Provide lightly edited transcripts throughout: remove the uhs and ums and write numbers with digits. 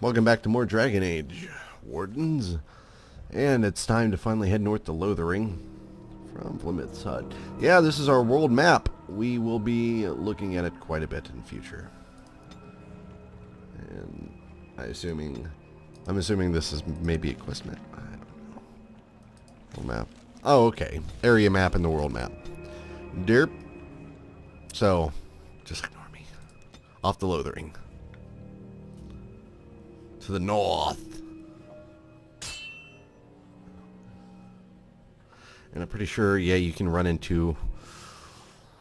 Welcome back to more Dragon Age, Wardens. And it's time to finally head north to Lothering from Flemeth's hut. Yeah, this is our world map. We will be looking at it quite a bit in the future. And I'm assuming this is maybe a quest map. I don't know. World map. Oh, okay. Area map and the world map. Derp. So, just ignore me. Off to Lothering. To the north. And I'm pretty sure, yeah, you can run into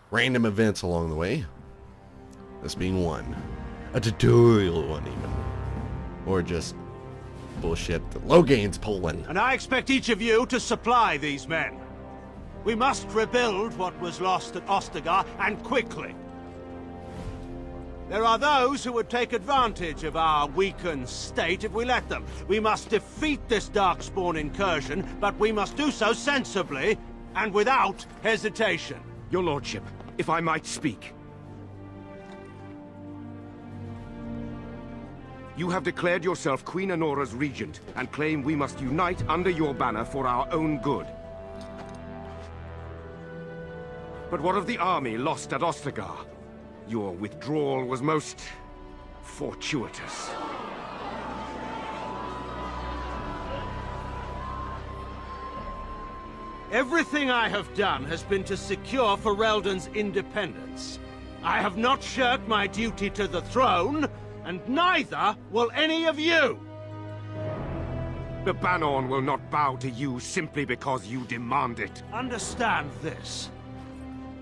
random events along the way. This being one. A tutorial one, even. Or just bullshit that Logain's pulling. And I expect each of you to supply these men. We must rebuild what was lost at Ostagar, and quickly. There are those who would take advantage of our weakened state if we let them. We must defeat this Darkspawn incursion, but we must do so sensibly and without hesitation. Your lordship, if I might speak. You have declared yourself Queen Honora's regent, and claim we must unite under your banner for our own good. But what of the army lost at Ostagar? Your withdrawal was most fortuitous. Everything I have done has been to secure Ferelden's independence. I have not shirked my duty to the throne, and neither will any of you! The Banorn will not bow to you simply because you demand it. Understand this.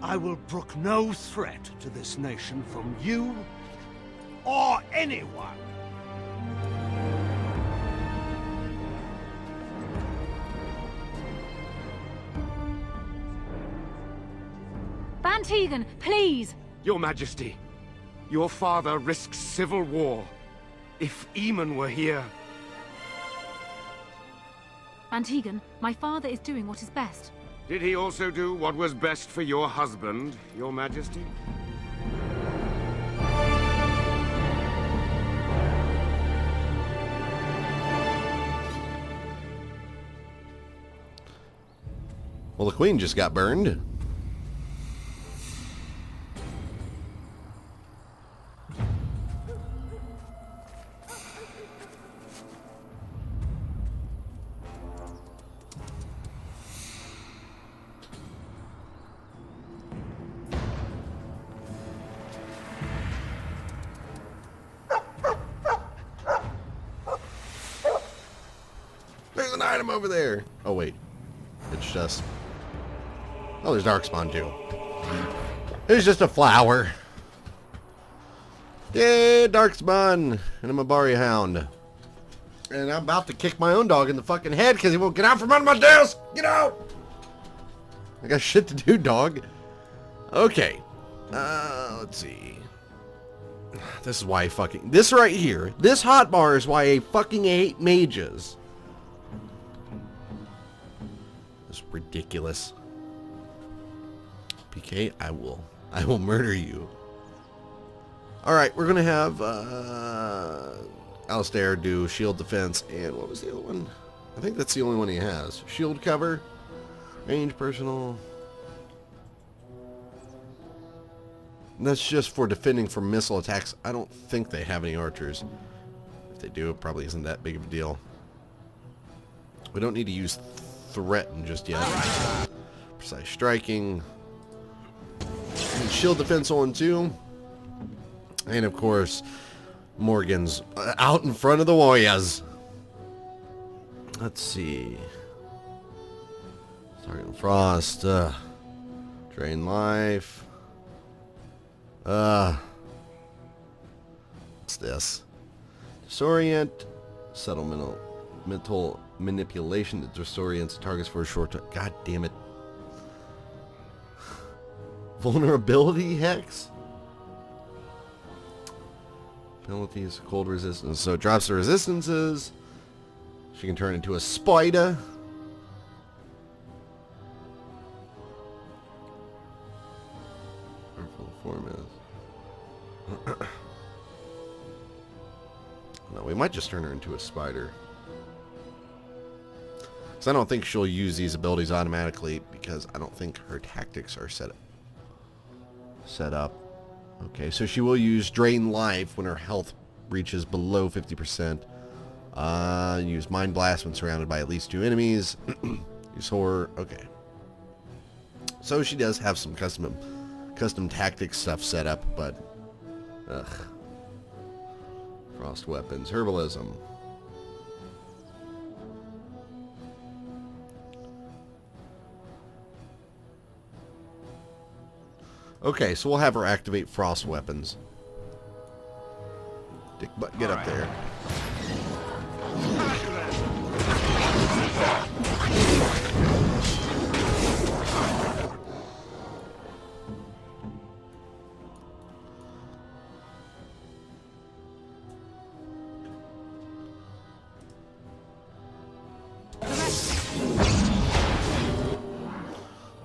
I will brook no threat to this nation from you or anyone. Bantegan, please! Your Majesty, your father risks civil war. If Eamon were here... Bantegan, my father is doing what is best. Did he also do what was best for your husband, Your Majesty? Well, the Queen just got burned. There's an item over there. Oh, wait. It's just... Oh, there's Darkspawn, too. It's just a flower. Yay, Darkspawn! And I'm a Bari Hound. And I'm about to kick my own dog in the fucking head because he won't get out from under my desk! Get out! I got shit to do, dog. Okay. Let's see. This is why I fucking... This right here. This hotbar is why I fucking hate mages. It's ridiculous. PK, I will murder you. Alright, we're gonna have Alistair do shield defense, and what was the other one? I think that's the only one he has. Shield cover, range personal. And that's just for defending from missile attacks. I don't think they have any archers. If they do, it probably isn't that big of a deal. We don't need to use threaten just yet. Precise striking. And shield defense on too. And of course, Morrigan's out in front of the warriors. Let's see. Target frost. Drain life. What's this? Disorient. Settlement. Mental manipulation that disorients targets for a short time. God damn it. Vulnerability hex? Penalties, cold resistance. So it drops the resistances. She can turn into a spider. Her full form is. No, we might just turn her into a spider. So I don't think she'll use these abilities automatically because I don't think her tactics are set up. Okay, so she will use Drain Life when her health reaches below 50%. Use Mind Blast when surrounded by at least 2 enemies. Use Horror. Okay. So she does have some custom tactics stuff set up, but ugh. Frost weapons, herbalism. Okay, so we'll have her activate frost weapons. Dick butt, get up there.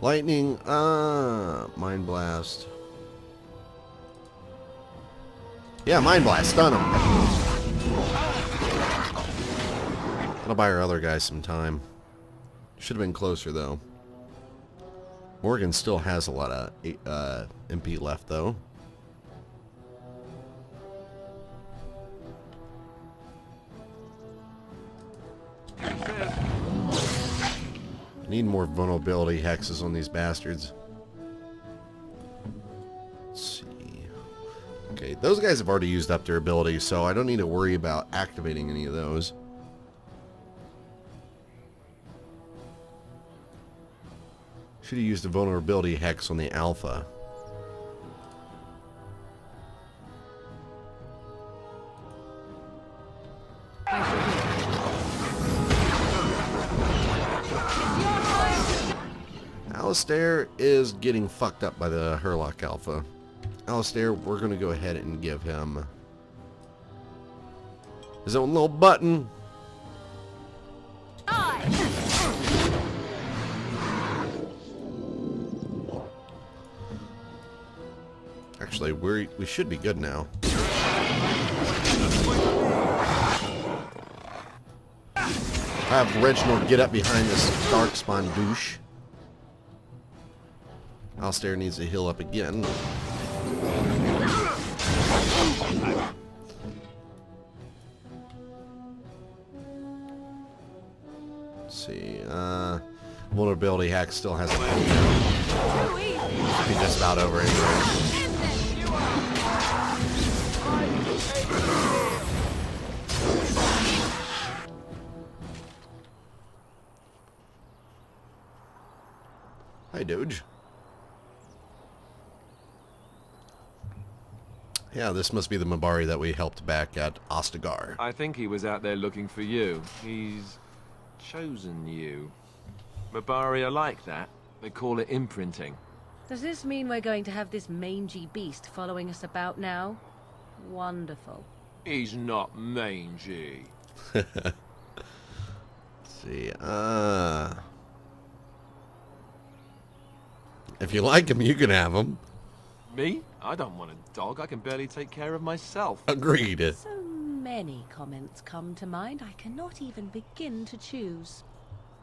Lightning, Mind Blast. Yeah, Mind Blast, stun him. That'll buy our other guys some time. Should have been closer, though. Morrigan still has a lot of MP left, though. Need more vulnerability hexes on these bastards. Let's see. Okay, those guys have already used up their abilities, so I don't need to worry about activating any of those. Should have used a vulnerability hex on the alpha. Alistair is getting fucked up by the Hurlock Alpha. Alistair, we're going to go ahead and give him his own little button. Actually, we should be good now. Have Reginald get up behind this Darkspawn douche. Alistair needs to heal up again. Let's see. Vulnerability hack still has a cooldown. Should be just about over anyway. Hi, Doge. Yeah, this must be the Mabari that we helped back at Ostagar. I think he was out there looking for you. He's chosen you. Mabari are like that. They call it imprinting. Does this mean we're going to have this mangy beast following us about now? Wonderful. He's not mangy. Let's see, if you like him, you can have him. Me? I don't want a dog. I can barely take care of myself. Agreed. So many comments come to mind, I cannot even begin to choose.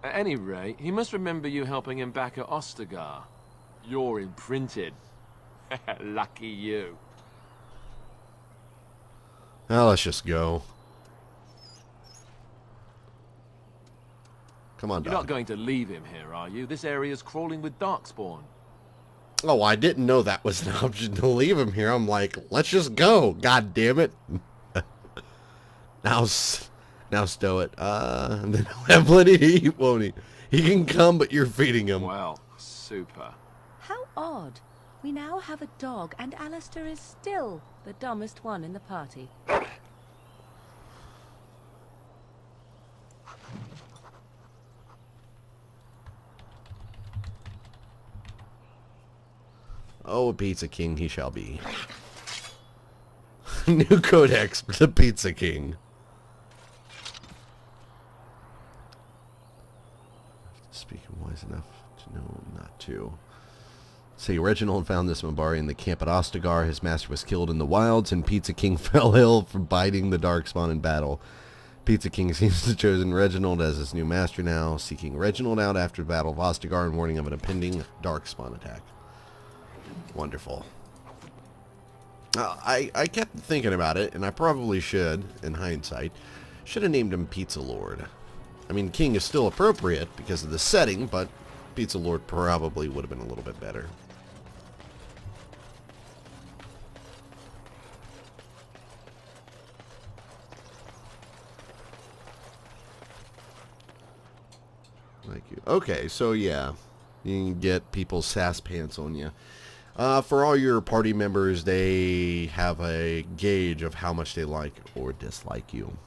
At any rate, he must remember you helping him back at Ostagar. You're imprinted. Lucky you. Now let's just go. Come on, You're dog. not going to leave him here, are you? This area's crawling with Darkspawn. Oh, I didn't know that was an option to leave him here. I'm like, let's just go. God damn it. Now stow it. And then he'll have plenty to eat, won't he? He can come, but you're feeding him. Well, super. How odd. We now have a dog, and Alistair is still the dumbest one in the party. Oh, a Pizza King he shall be. New codex for the Pizza King. Speaking wise enough to know not to. See, Reginald found this Mabari in the camp at Ostagar. His master was killed in the wilds, and Pizza King fell ill from biting the Darkspawn in battle. Pizza King seems to have chosen Reginald as his new master now, seeking Reginald out after the Battle of Ostagar and warning of an impending Darkspawn attack. Wonderful. I kept thinking about it, and I probably should, in hindsight. Should have named him Pizza Lord. I mean, King is still appropriate because of the setting, but Pizza Lord probably would have been a little bit better. Thank you. Okay, so yeah, you can get people's sass pants on you. For all your party members, they have a gauge of how much they like or dislike you.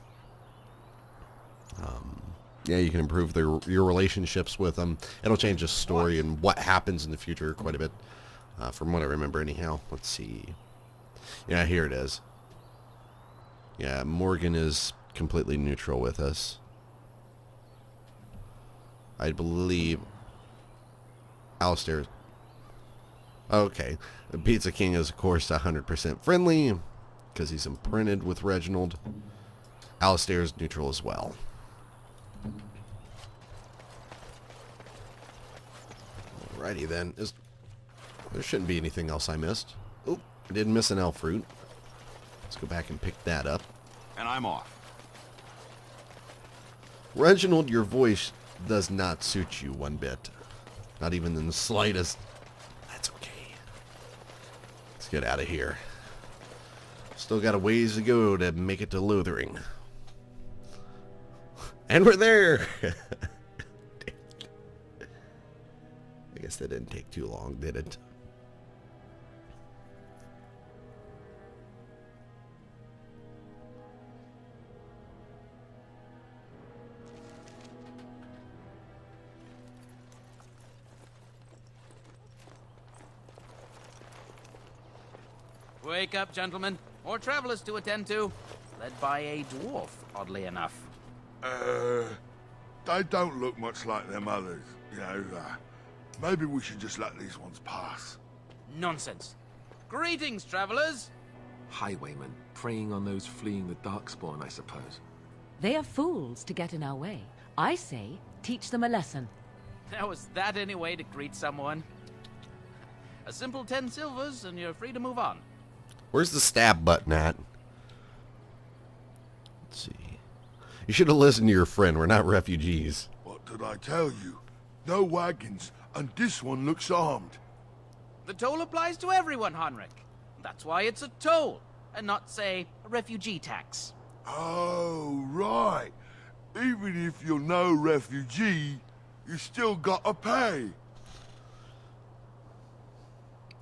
Yeah, you can improve your relationships with them. It'll change the story and what happens in the future quite a bit, from what I remember anyhow. Let's see. Yeah, here it is. Yeah, Morrigan is completely neutral with us. I believe Alistair. Okay. The Pizza King is, of course, 100% friendly because he's imprinted with Reginald. Alistair is neutral as well. Alrighty then. There shouldn't be anything else I missed. Oh, I did miss an elf fruit. Let's go back and pick that up. And I'm off. Reginald, your voice does not suit you one bit. Not even in the slightest. That's okay. Let's get out of here. Still got a ways to go to make it to Lothering. And we're there! I guess that didn't take too long, did it? Wake up, gentlemen. More travelers to attend to. Led by a dwarf, oddly enough. They don't look much like them others, you know. Maybe we should just let these ones pass. Nonsense. Greetings, travelers. Highwaymen, preying on those fleeing the Darkspawn, I suppose. They are fools to get in our way. I say, teach them a lesson. Now, is that any way to greet someone? A simple 10 silvers, and you're free to move on. Where's the stab button at? Let's see. You should have listened to your friend. We're not refugees. What did I tell you? No wagons, and this one looks armed. The toll applies to everyone, Heinrich. That's why it's a toll, and not, say, a refugee tax. Oh, right. Even if you're no refugee, you still gotta pay.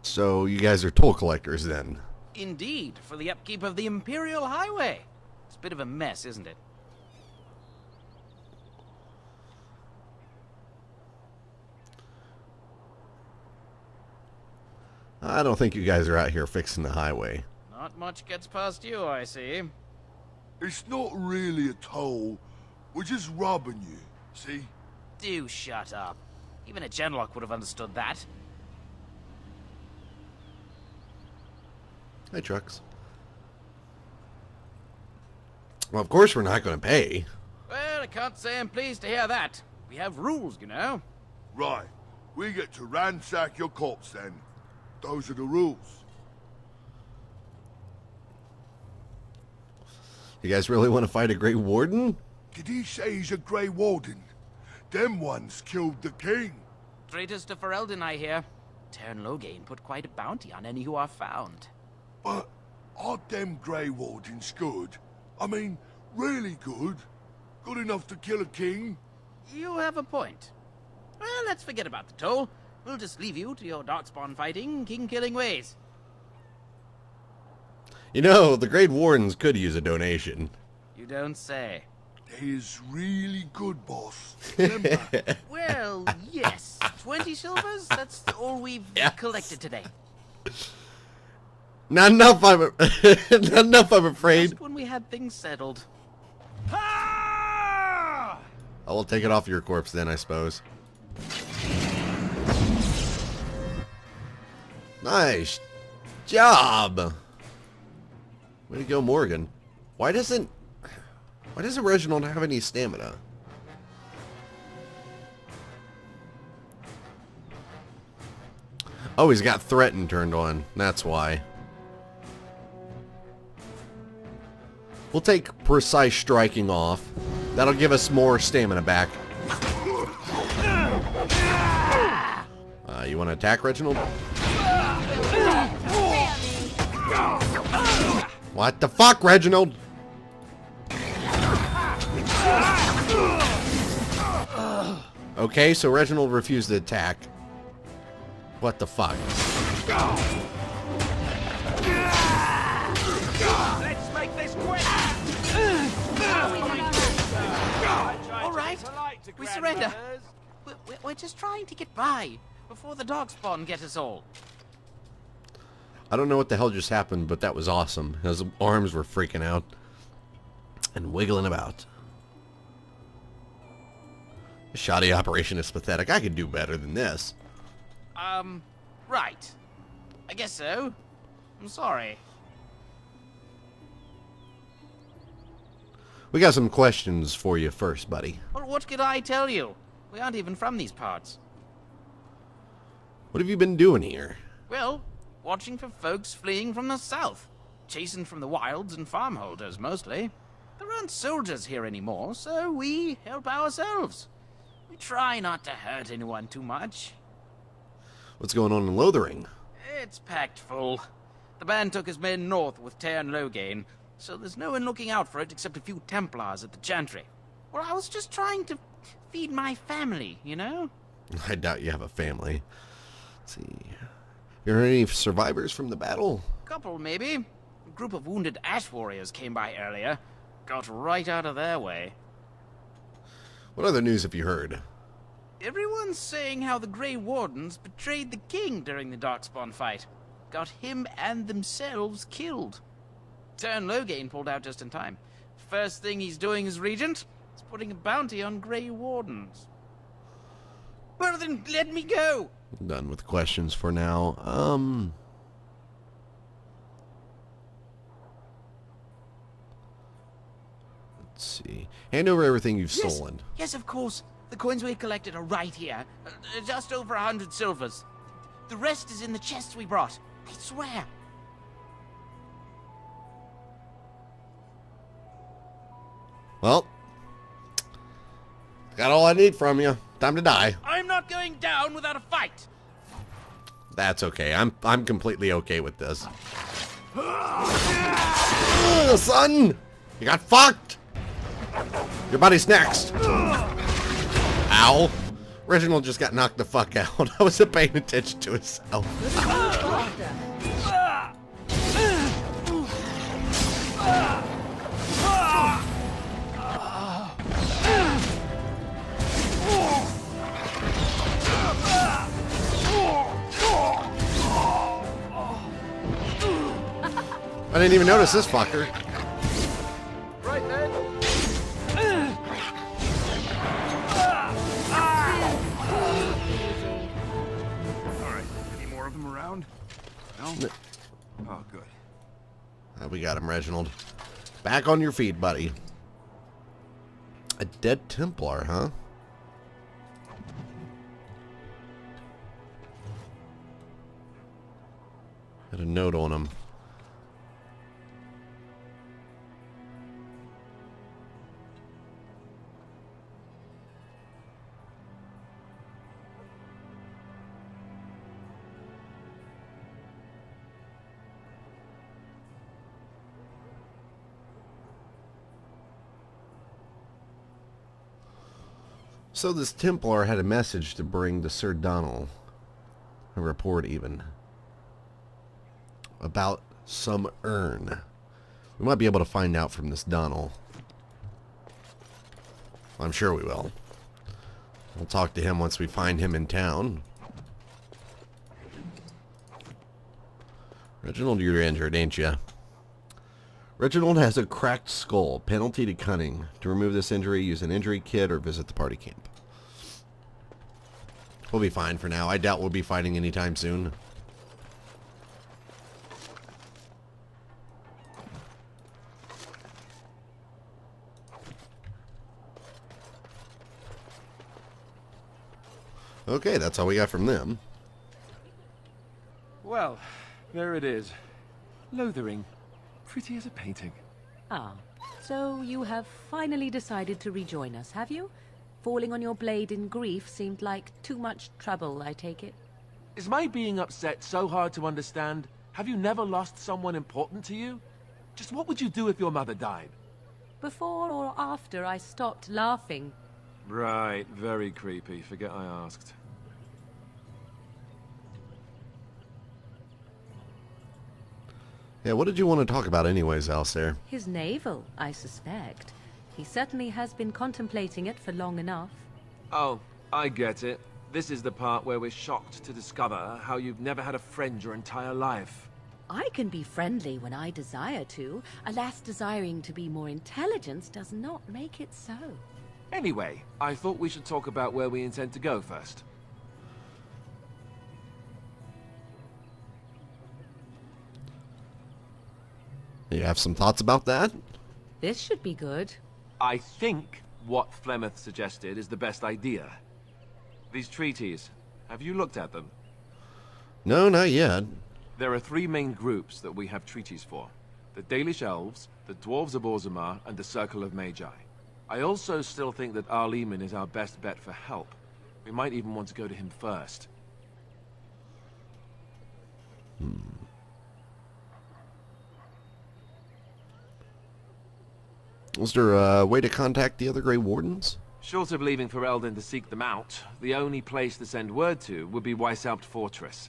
So you guys are toll collectors then? Indeed, for the upkeep of the Imperial Highway. It's a bit of a mess, isn't it? I don't think you guys are out here fixing the highway. Not much gets past you, I see. It's not really a toll. We're just robbing you, see? Do shut up. Even a Genlock would have understood that. Hey, trucks. Well, of course we're not going to pay. Well, I can't say I'm pleased to hear that. We have rules, you know. Right. We get to ransack your corpse then. Those are the rules. You guys really want to fight a Grey Warden? Did he say he's a Grey Warden? Them ones killed the king. Traitors to Ferelden, I hear. Tern Loghain put quite a bounty on any who are found. But are them Grey Wardens good? I mean, really good? Good enough to kill a king? You have a point. Well, let's forget about the toll. We'll just leave you to your Darkspawn fighting, king-killing ways. You know, the Grey Wardens could use a donation. You don't say. He's really good, boss. Remember? Well, yes. 20 silvers? That's all we've collected today. Not enough, not enough, I'm afraid. Just when we had things settled. I will take it off your corpse then, I suppose. Nice job. Way to go, Morrigan. Why doesn't Reginald have any stamina? Oh, he's got threaten turned on. That's why. We'll take precise striking off. That'll give us more stamina back. You want to attack, Reginald? What the fuck, Reginald? Okay, so Reginald refused to attack. What the fuck? Let's make this quick! All right, we surrender. We're just trying to get by before the darkspawn get us all. I don't know what the hell just happened, but that was awesome. His arms were freaking out and wiggling about. The shoddy operation is pathetic. I could do better than this. Right. I guess so. I'm sorry. We got some questions for you first, buddy. Well, what could I tell you? We aren't even from these parts. What have you been doing here? Well, watching for folks fleeing from the south. Chasing from the wilds and farmholders, mostly. There aren't soldiers here anymore, so we help ourselves. We try not to hurt anyone too much. What's going on in Lothering? It's packed full. The band took his men north with Lothering, so there's no one looking out for it except a few Templars at the Chantry. Well, I was just trying to feed my family, you know? I doubt you have a family. Let's see. You heard any survivors from the battle? Couple, maybe. A group of wounded ash warriors came by earlier. Got right out of their way. What other news have you heard? Everyone's saying how the Grey Wardens betrayed the king during the Darkspawn fight. Got him and themselves killed. Lothering pulled out just in time. First thing he's doing as regent is putting a bounty on Grey Wardens. Well then, let me go! I'm done with questions for now. Let's see. Hand over everything you've stolen. Yes, of course. The coins we collected are right here. Just over 100 silvers. The rest is in the chests we brought. I swear. Well, got all I need from you. Time to die. I'm not going down without a fight. That's okay. I'm completely okay with this. Son! You got fucked! Your buddy's next. Ow. Reginald just got knocked the fuck out. I wasn't paying attention to himself. I didn't even notice this fucker. Right then. Alright, any more of them around? No? Oh, good. We got him, Reginald. Back on your feet, buddy. A dead Templar, huh? Had a note on him. So this Templar had a message to bring to Sir Donald. A report even. About some urn. We might be able to find out from this Donald. I'm sure we will. We'll talk to him once we find him in town. Reginald, you're injured, ain't you? Reginald has a cracked skull. Penalty to cunning. To remove this injury, use an injury kit or visit the party camp. We'll be fine for now. I doubt we'll be fighting anytime soon. Okay, that's all we got from them. Well, there it is. Lothering. Pretty as a painting. Ah, so you have finally decided to rejoin us, have you? Falling on your blade in grief seemed like too much trouble, I take it. Is my being upset so hard to understand? Have you never lost someone important to you? Just what would you do if your mother died? Before or after I stopped laughing. Right, very creepy. Forget I asked. Yeah, what did you want to talk about anyways, Alistair? His navel, I suspect. He certainly has been contemplating it for long enough. Oh, I get it. This is the part where we're shocked to discover how you've never had a friend your entire life. I can be friendly when I desire to. Alas, desiring to be more intelligent does not make it so. Anyway, I thought we should talk about where we intend to go first. You have some thoughts about that? This should be good. I think what Flemeth suggested is the best idea. These treaties, have you looked at them? No, not yet. There are three main groups that we have treaties for. The Dalish Elves, the Dwarves of Orzammar, and the Circle of Magi. I also still think that Arleman is our best bet for help. We might even want to go to him first. Was there a way to contact the other Grey Wardens? Short of leaving for Eldon to seek them out, the only place to send word to would be Weishaupt Fortress.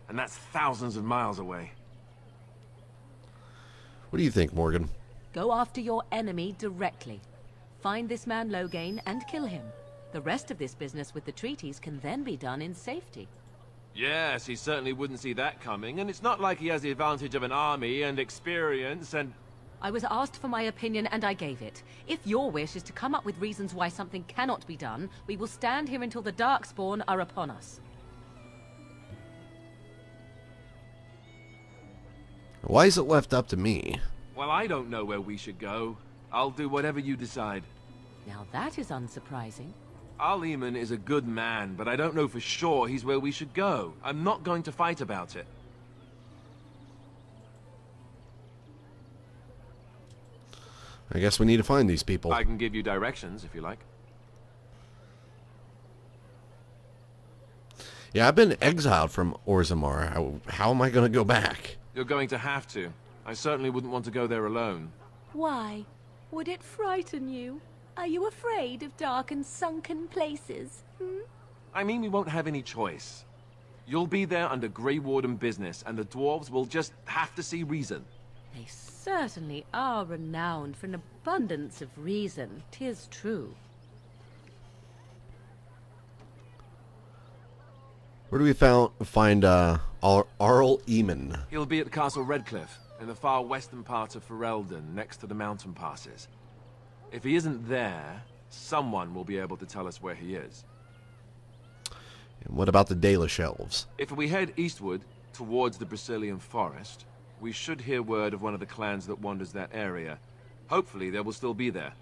And that's thousands of miles away. What do you think, Morgan? Go after your enemy directly. Find this man Lothering and kill him. The rest of this business with the treaties can then be done in safety. Yes, he certainly wouldn't see that coming, and it's not like he has the advantage of an army and experience and... I was asked for my opinion and I gave it. If your wish is to come up with reasons why something cannot be done, we will stand here until the Darkspawn are upon us. Why is it left up to me? Well, I don't know where we should go. I'll do whatever you decide. Now that is unsurprising. Arleman is a good man, but I don't know for sure he's where we should go. I'm not going to fight about it. I guess we need to find these people. I can give you directions, if you like. Yeah, I've been exiled from Orzammar. How am I going to go back? You're going to have to. I certainly wouldn't want to go there alone. Why? Would it frighten you? Are you afraid of dark and sunken places? I mean, we won't have any choice. You'll be there under Grey Warden business, and the dwarves will just have to see reason. They certainly are renowned for an abundance of reason, 'tis true. Where do we find Arleman? He'll be at Castle Redcliffe, in the far western part of Ferelden, next to the mountain passes. If he isn't there, someone will be able to tell us where he is. And what about the Dalish Elves? If we head eastward, towards the Brazilian forest, we should hear word of one of the clans that wanders that area. Hopefully they will still be there.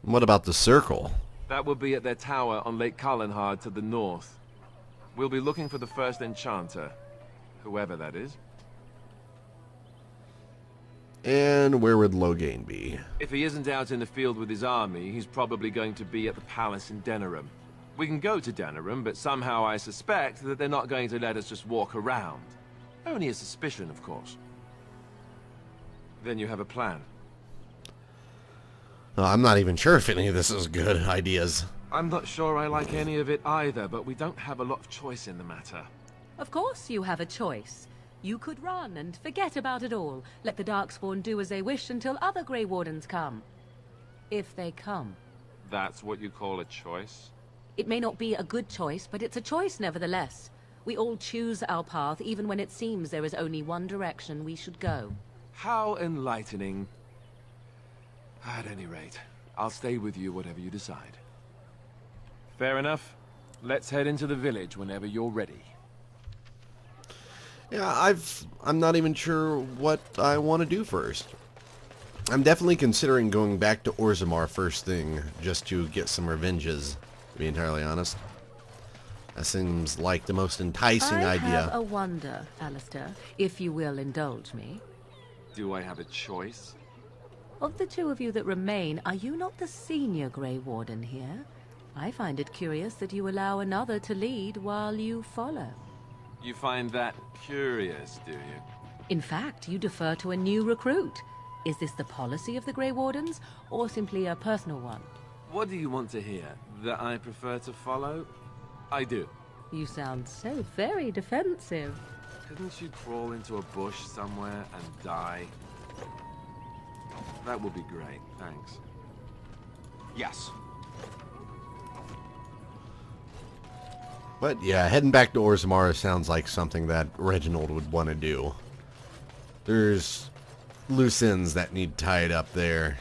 And what about the Circle? That will be at their tower on Lake Carlenhard to the north. We'll be looking for the first enchanter, whoever that is. And where would Lothering be? If he isn't out in the field with his army, he's probably going to be at the palace in Denerim. We can go to Denerim, but somehow I suspect that they're not going to let us just walk around. Only a suspicion, of course. Then you have a plan. I'm not even sure if any of this is good ideas. I'm not sure I like any of it either, but we don't have a lot of choice in the matter. Of course you have a choice. You could run and forget about it all. Let the Darkspawn do as they wish until other Grey Wardens come. If they come. That's what you call a choice? It may not be a good choice, but it's a choice nevertheless. We all choose our path, even when it seems there is only one direction we should go. How enlightening. At any rate, I'll stay with you whatever you decide. Fair enough. Let's head into the village whenever you're ready. Yeah, I'm not even sure what I want to do first. I'm definitely considering going back to Orzammar first thing, just to get some revenges. to be entirely honest. That seems like the most enticing idea. I have a wonder, Alistair, if you will indulge me. Do I have a choice? Of the two of you that remain, are you not the senior Grey Warden here? I find it curious that you allow another to lead while you follow. You find that curious, do you? In fact, you defer to a new recruit. Is this the policy of the Grey Wardens, or simply a personal one? What do you want to hear? That I prefer to follow? I do. You sound so very defensive. Couldn't you crawl into a bush somewhere and die? That would be great, thanks. Yes. But yeah, heading back to Orzammar sounds like something that Reginald would want to do. There's loose ends that need tied up there,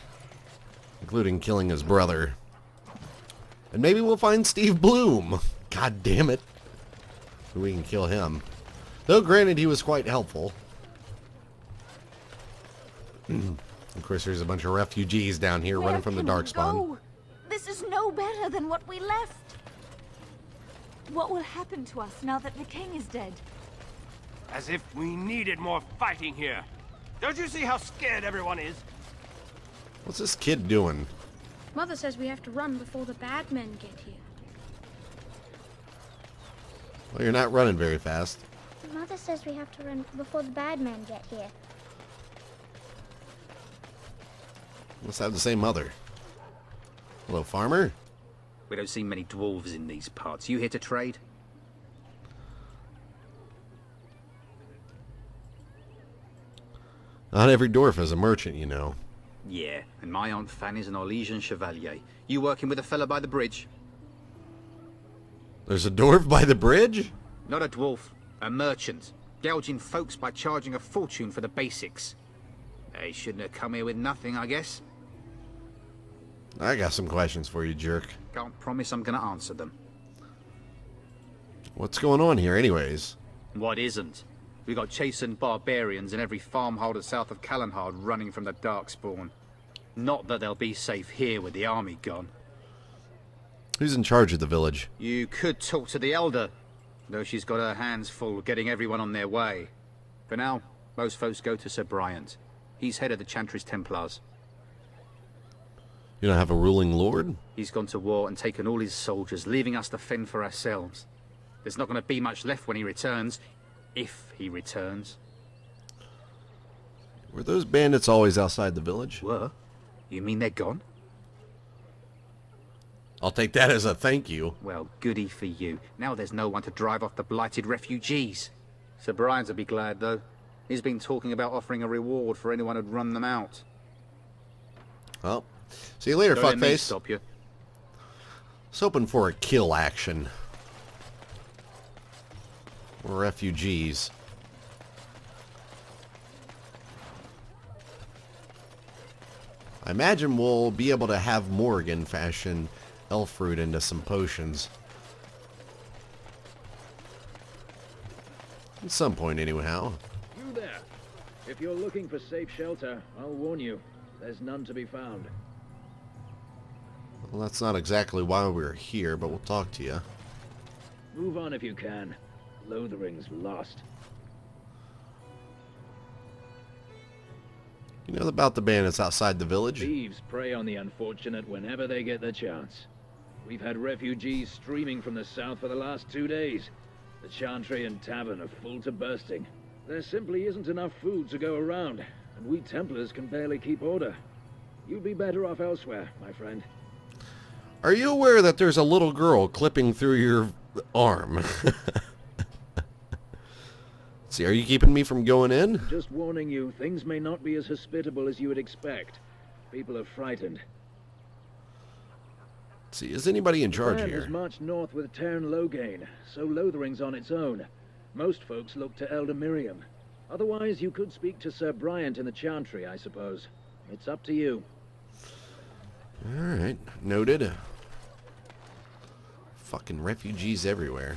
including killing his brother. And maybe we'll find Steve Bloom. God damn it. We can kill him. Though granted, he was quite helpful. Of course, there's a bunch of refugees down here running from the Darkspawn. This is no better than what we left. What will happen to us now that the king is dead? As if we needed more fighting here. Don't you see how scared everyone is? What's this kid doing? Mother says we have to run before the bad men get here. Well, you're not running very fast. Mother says we have to run before the bad men get here. Must have the same mother. Hello, farmer? We don't see many dwarves in these parts. You here to trade? Not every dwarf is a merchant, you know. Yeah, and my Aunt Fanny's an Orlesian chevalier. You working with a fella by the bridge? There's a dwarf by the bridge? Not a dwarf, a merchant. Gouging folks by charging a fortune for the basics. They shouldn't have come here with nothing, I guess. I got some questions for you, jerk. Can't promise I'm gonna answer them. What's going on here, anyways? What isn't? We got chastened barbarians in every farmholder south of Callanhard running from the Darkspawn. Not that they'll be safe here with the army gone. Who's in charge of the village? You could talk to the Elder, though she's got her hands full getting everyone on their way. For now, most folks go to Sir Bryant. He's head of the Chantry's Templars. You don't have a ruling lord? He's gone to war and taken all his soldiers, leaving us to fend for ourselves. There's not going to be much left when he returns. If he returns. Were those bandits always outside the village? Were? You mean they're gone? I'll take that as a thank you. Well, goody for you. Now there's no one to drive off the blighted refugees. Sir Brian'll be glad, though. He's been talking about offering a reward for anyone who'd run them out. Well, see you later, Don't let me fuckface. stop you. Just hoping for a kill action. Or refugees. I imagine we'll be able to have Morrigan fashion elf fruit into some potions. At some point, anyhow. You there. If you're looking for safe shelter, I'll warn you. There's none to be found. Well, that's not exactly why we're here, but we'll talk to you. Move on if you can. Lothering's lost. You know about the bandits outside the village? Thieves prey on the unfortunate whenever they get the chance. We've had refugees streaming from the south for the last 2 days. The Chantry and Tavern are full to bursting. There simply isn't enough food to go around, and we Templars can barely keep order. You'd be better off elsewhere, my friend. Are you aware that there's a little girl clipping through your arm? See, are you keeping me from going in? Just warning you, things may not be as hospitable as you would expect. People are frightened. See, is anybody in charge Has here? marched north with Tairn Lothering, so Lothering's on its own. Most folks look to Elder Miriam. Otherwise, you could speak to Sir Bryant in the Chantry, I suppose. It's up to you. Alright, noted. Fucking refugees everywhere.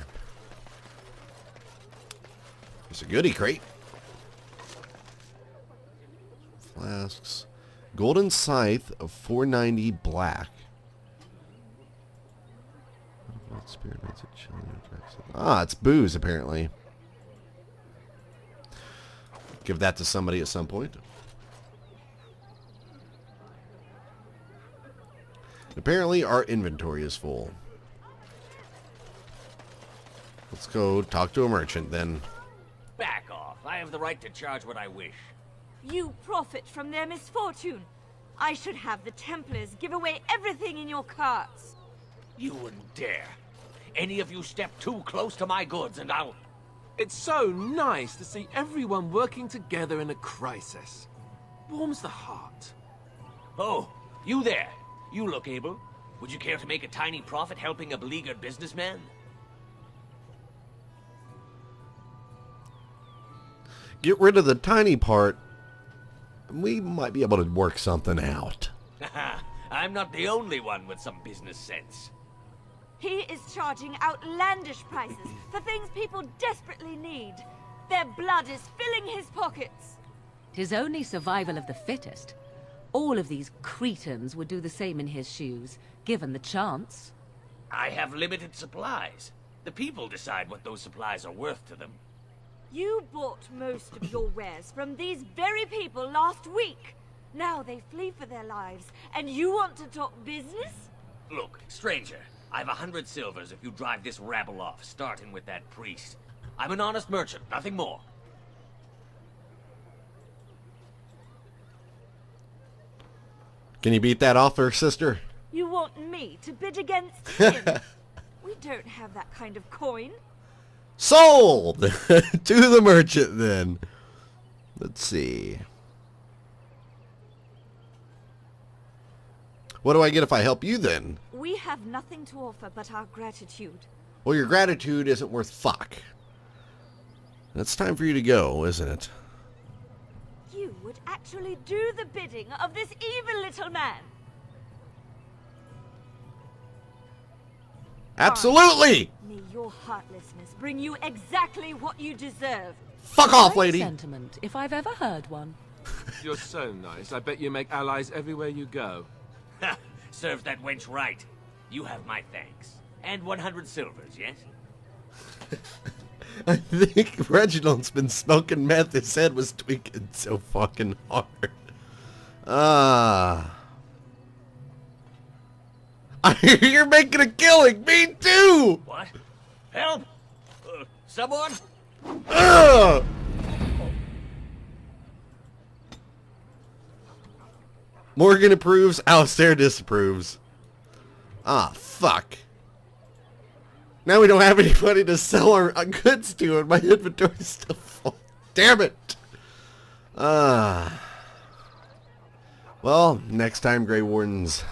There's a goodie crate. Flasks. Golden Scythe of 490 black. Spirit Knights of Chili. Ah, it's booze, apparently. Give that to somebody at some point. Apparently, our inventory is full. Let's go talk to a merchant, then. Back off. I have the right to charge what I wish. You profit from their misfortune. I should have the Templars give away everything in your carts. You wouldn't dare. Any of you step too close to my goods and I'll... It's so nice to see everyone working together in a crisis. Warms the heart. Oh, you there. You look able. Would you care to make a tiny profit helping a beleaguered businessman? Get rid of the tiny part. We might be able to work something out. I'm not the only one with some business sense. He is charging outlandish prices for things people desperately need. Their blood is filling his pockets. 'Tis only survival of the fittest. All of these cretins would do the same in his shoes, given the chance. I have limited supplies. The people decide what those supplies are worth to them. You bought most of your wares from these very people last week. Now they flee for their lives, and you want to talk business? Look, stranger, I've 100 silvers if you drive this rabble off, starting with that priest. I'm an honest merchant, nothing more. Can you beat that offer, sister? You want me to bid against him? We don't have that kind of coin. Sold! To the merchant, then. Let's see. What do I get if I help you, then? We have nothing to offer but our gratitude. Well, your gratitude isn't worth fuck. It's time for you to go, isn't it? You would actually do the bidding of this evil little man. Absolutely! May your heartlessness bring you exactly what you deserve. Fuck off, Right lady! sentiment, if I've ever heard one. You're so nice. I bet you make allies everywhere you go. Ha! Serves that wench right. You have my thanks. And 100 silvers, yes? I think Reginald's been smoking meth. His head was tweaking so fucking hard. You're making a killing! Me too! What? Help! Someone? Morrigan approves, Alistair disapproves. Ah, fuck. Now we don't have anybody to sell our goods to, and my inventory's still full. Damn it! Well, next time, Grey Wardens,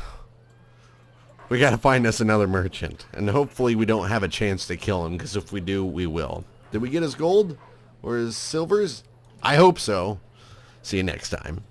we gotta find us another merchant. And hopefully we don't have a chance to kill him, because if we do, we will. Did we get his gold? Or his silvers? I hope so. See you next time.